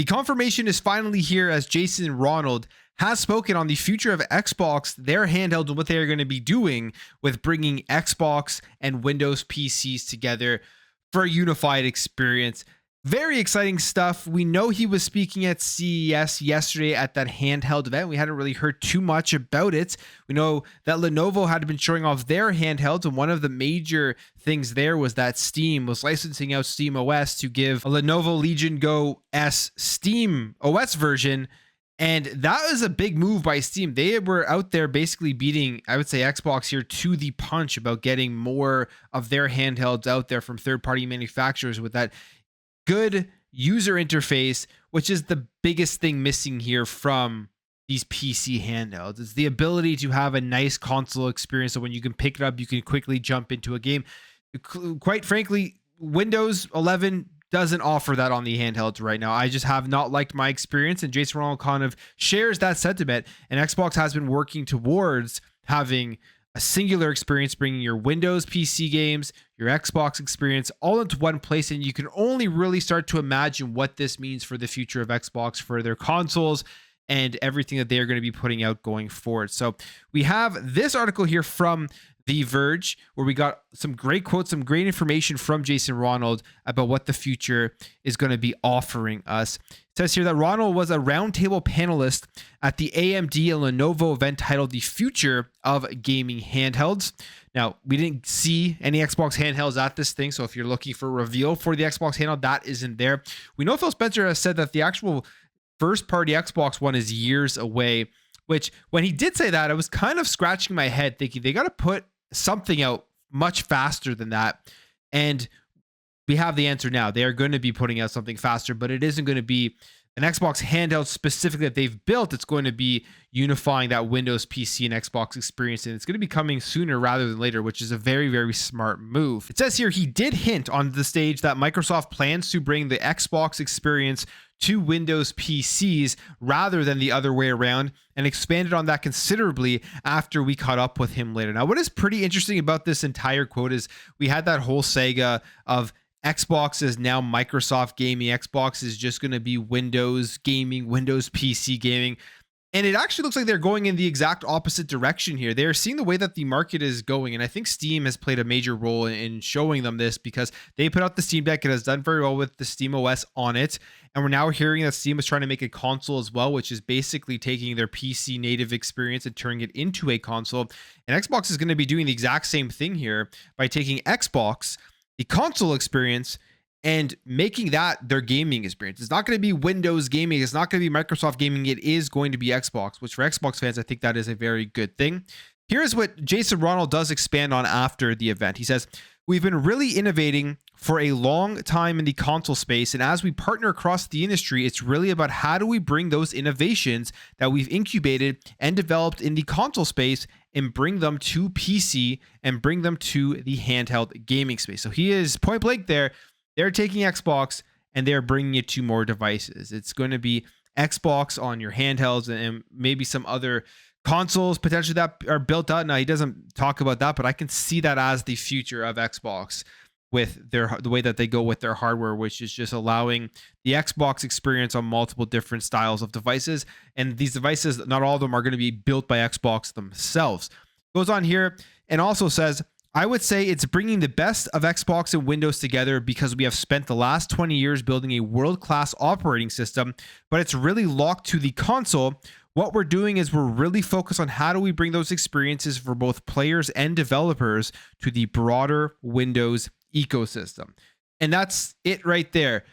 The confirmation is finally here as Jason Ronald has spoken on the future of Xbox, their handheld, and what they are going to be doing with bringing Xbox and Windows PCs together for a unified experience. Very exciting stuff. We know he was speaking at CES yesterday at that handheld event. We hadn't really heard too much about it. We know that Lenovo had been showing off their handhelds, and one of the major things there was that Steam was licensing out Steam OS to give a Lenovo Legion Go S Steam OS version. And that was a big move by Steam. They were out there basically beating, I would say, Xbox here to the punch about getting more of their handhelds out there from third-party manufacturers with that good user interface, which is the biggest thing missing here from these PC handhelds. It's the ability to have a nice console experience, so when you can pick it up, you can quickly jump into a game. Quite frankly, Windows 11 doesn't offer that on the handhelds right now. I just have not liked my experience, and Jason Ronald kind of shares that sentiment, and Xbox has been working towards having a singular experience, bringing your Windows PC games, your Xbox experience all into one place. And you can only really start to imagine what this means for the future of Xbox, for their consoles, and everything that they're going to be putting out going forward. So we have this article here from The Verge, where we got some great quotes, some great information from Jason Ronald about what the future is going to be offering us. It says here that Ronald was a roundtable panelist at the AMD and Lenovo event titled The Future of Gaming Handhelds. Now, we didn't see any Xbox handhelds at this thing, so if you're looking for a reveal for the Xbox handheld, that isn't there. We know Phil Spencer has said that the actual first-party Xbox One is years away, which when he did say that, I was kind of scratching my head thinking they got to put something out much faster than that. And we have the answer now. They are going to be putting out something faster, but it isn't going to be an Xbox handheld specifically that they've built. It's going to be unifying that Windows PC and Xbox experience, and it's going to be coming sooner rather than later, which is a very, very smart move. It says here he did hint on the stage that Microsoft plans to bring the Xbox experience to Windows PCs rather than the other way around, and expanded on that considerably after we caught up with him later. Now, what is pretty interesting about this entire quote is we had that whole saga of Xbox is now Microsoft gaming. Xbox is just going to be Windows gaming, Windows PC gaming. And it actually looks like they're going in the exact opposite direction here. They're seeing the way that the market is going. And I think Steam has played a major role in showing them this, because they put out the Steam Deck. It has done very well with the Steam OS on it. And we're now hearing that Steam is trying to make a console as well, which is basically taking their PC native experience and turning it into a console. And Xbox is going to be doing the exact same thing here by taking Xbox, the console experience, and making that their gaming experience. It's not going to be Windows gaming. It's not going to be Microsoft gaming. It is going to be Xbox, which for Xbox fans, I think that is a very good thing. Here's what Jason Ronald does expand on after the event. He says, "We've been really innovating for a long time in the console space, and as we partner across the industry, it's really about how do we bring those innovations that we've incubated and developed in the console space and bring them to PC and bring them to the handheld gaming space." So he is point blank there. They're taking Xbox and they're bringing it to more devices. It's going to be Xbox on your handhelds and maybe some other consoles potentially that are built out. Now, he doesn't talk about that, but I can see that as the future of Xbox with the way that they go with their hardware, which is just allowing the Xbox experience on multiple different styles of devices. And these devices, not all of them are going to be built by Xbox themselves. Goes on here and also says, "I would say it's bringing the best of Xbox and Windows together because we have spent the last 20 years building a world-class operating system, but it's really locked to the console. What we're doing is we're really focused on how do we bring those experiences for both players and developers to the broader Windows ecosystem." And that's it right there.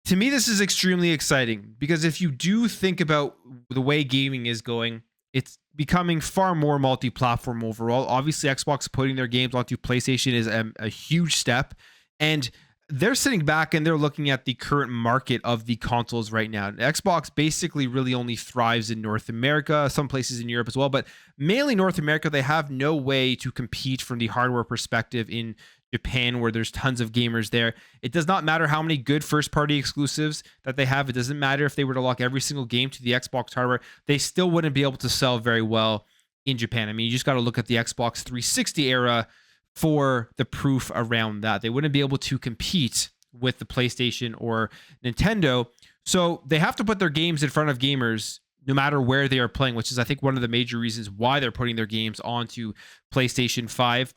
To me, this is extremely exciting because if you do think about the way gaming is going, it's becoming far more multi-platform overall. Obviously, Xbox putting their games onto PlayStation is a huge step, and they're sitting back and they're looking at the current market of the consoles right now. Xbox basically really only thrives in North America, some places in Europe as well, but mainly North America. They have no way to compete from the hardware perspective in Japan, where there's tons of gamers there. It does not matter how many good first-party exclusives that they have. It doesn't matter if they were to lock every single game to the Xbox hardware. They still wouldn't be able to sell very well in Japan. I mean, you just got to look at the Xbox 360 era for the proof around that. They wouldn't be able to compete with the PlayStation or Nintendo, So they have to put their games in front of gamers no matter where they are playing, which is, I think, one of the major reasons why they're putting their games onto PlayStation 5.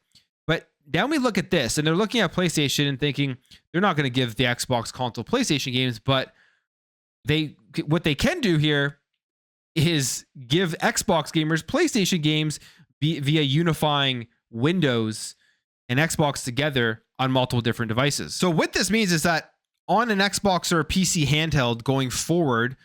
But then we look at this, and they're looking at PlayStation and thinking they're not going to give the Xbox console PlayStation games, but what they can do here is give Xbox gamers PlayStation games via unifying Windows and Xbox together on multiple different devices. So what this means is that on an Xbox or a PC handheld going forward,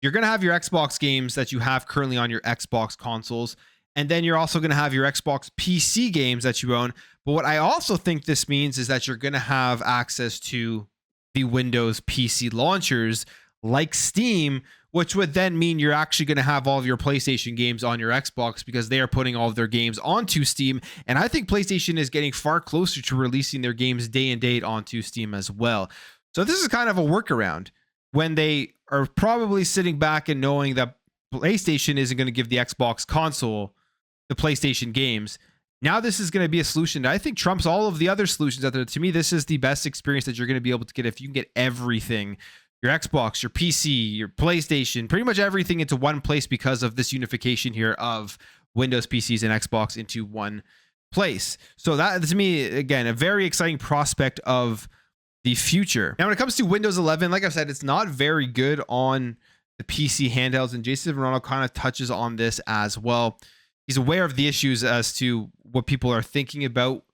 you're going to have your Xbox games that you have currently on your Xbox consoles. And then you're also going to have your Xbox PC games that you own. But what I also think this means is that you're going to have access to the Windows PC launchers like Steam, which would then mean you're actually going to have all of your PlayStation games on your Xbox because they are putting all of their games onto Steam. And I think PlayStation is getting far closer to releasing their games day and date onto Steam as well. So this is kind of a workaround when they are probably sitting back and knowing that PlayStation isn't going to give the Xbox console the PlayStation games. Now this is going to be a solution that I think trumps all of the other solutions out there. To me, this is the best experience that you're going to be able to get if you can get everything, your Xbox, your PC, your PlayStation, pretty much everything into one place because of this unification here of Windows PCs and Xbox into one place. So that, to me, again, a very exciting prospect of the future. Now, when it comes to Windows 11, like I said, it's not very good on the PC handhelds, and Jason Ronaldo kind of touches on this as well. He's aware of the issues as to what people are thinking about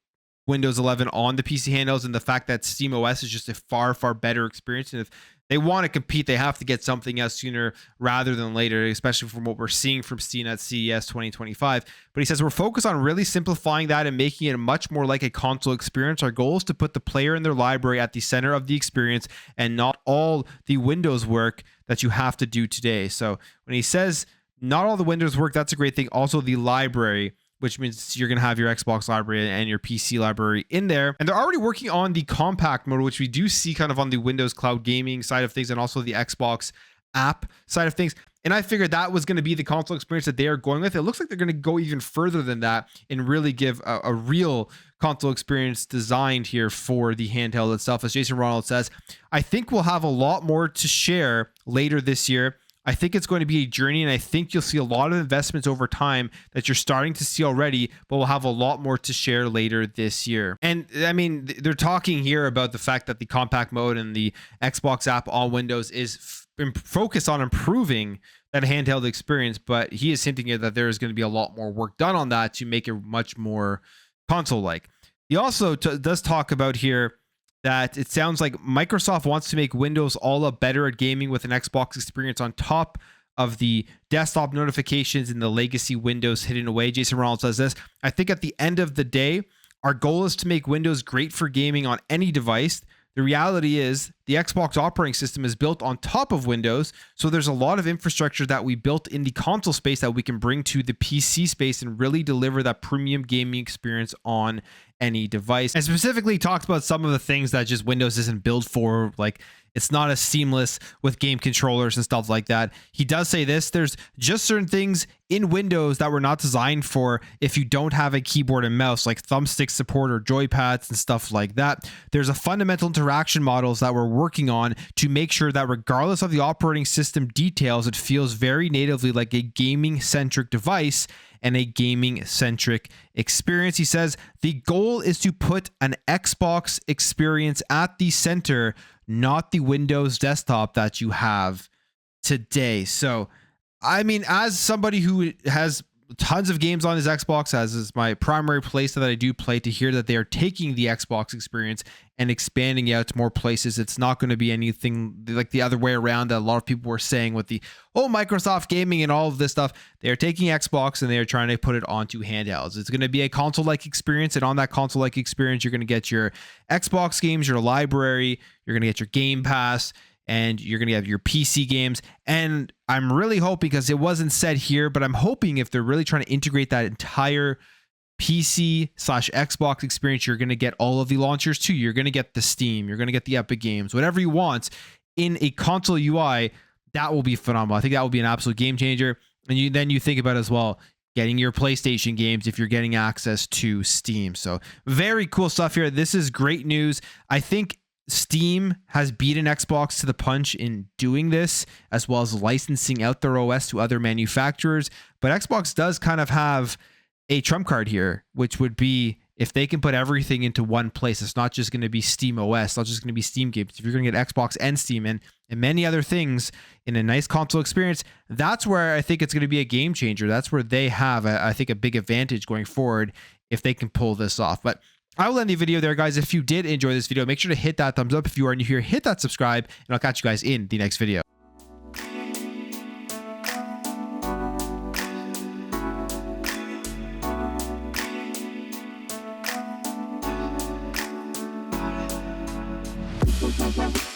Windows 11 on the PC handhelds and the fact that SteamOS is just a far, far better experience. And if they want to compete, they have to get something else sooner rather than later, especially from what we're seeing from Steam at CES 2025. But he says, we're focused on really simplifying that and making it much more like a console experience. Our goal is to put the player and their library at the center of the experience and not all the Windows work that you have to do today. So when he says not all the Windows work, that's a great thing. Also the library, which means you're going to have your Xbox library and your PC library in there. And they're already working on the compact mode, which we do see kind of on the Windows Cloud Gaming side of things and also the Xbox app side of things. And I figured that was going to be the console experience that they are going with. It looks like they're going to go even further than that and really give a real console experience designed here for the handheld itself. As Jason Ronald says, I think we'll have a lot more to share later this year. I think it's going to be a journey, and I think you'll see a lot of investments over time that you're starting to see already, but we'll have a lot more to share later this year. And I mean, they're talking here about the fact that the compact mode and the Xbox app on Windows is focused on improving that handheld experience, but he is hinting here that there is going to be a lot more work done on that to make it much more console-like. He also does talk about here that it sounds like Microsoft wants to make Windows all up better at gaming with an Xbox experience on top of the desktop notifications and the legacy Windows hidden away. Jason Ronald says this, I think at the end of the day, our goal is to make Windows great for gaming on any device. The reality is the Xbox operating system is built on top of Windows, so there's a lot of infrastructure that we built in the console space that we can bring to the PC space and really deliver that premium gaming experience on any device. And specifically talks about some of the things that just Windows isn't built for, like it's not as seamless with game controllers and stuff like that. He does say this, there's just certain things in Windows that were not designed for if you don't have a keyboard and mouse, like thumbstick support or joypads and stuff like that. There's a fundamental interaction models that we're working on to make sure that regardless of the operating system details, it feels very natively like a gaming-centric device and a gaming-centric experience. He says, the goal is to put an Xbox experience at the center, not the Windows desktop that you have today. So, I mean, as somebody who has tons of games on his Xbox, as is my primary place that I do play, to hear that they are taking the Xbox experience and expanding it out to more places, it's not going to be anything like the other way around that a lot of people were saying with the Microsoft gaming and all of this stuff. They're taking Xbox and they're trying to put it onto handhelds. It's going to be a console-like experience, and on that console-like experience, you're going to get your Xbox games, your library, you're going to get your Game Pass, and you're going to have your PC games. And I'm really hoping, because it wasn't said here, but I'm hoping if they're really trying to integrate that entire PC/Xbox experience, you're going to get all of the launchers too. You're going to get the Steam, you're going to get the Epic Games, whatever you want in a console UI. That will be phenomenal. I think that will be an absolute game changer. And then you think about as well, getting your PlayStation games if you're getting access to Steam. So very cool stuff here. This is great news. I think Steam has beaten Xbox to the punch in doing this, as well as licensing out their OS to other manufacturers. But Xbox does kind of have a trump card here, which would be if they can put everything into one place. It's not just going to be Steam OS, it's not just going to be Steam games. If you're going to get Xbox and Steam and many other things in a nice console experience, that's where I think it's going to be a game changer. That's where they have, I think, a big advantage going forward if they can pull this off. But I will end the video there, guys. If you did enjoy this video, make sure to hit that thumbs up. If you are new here, hit that subscribe, and I'll catch you guys in the next video. Bye.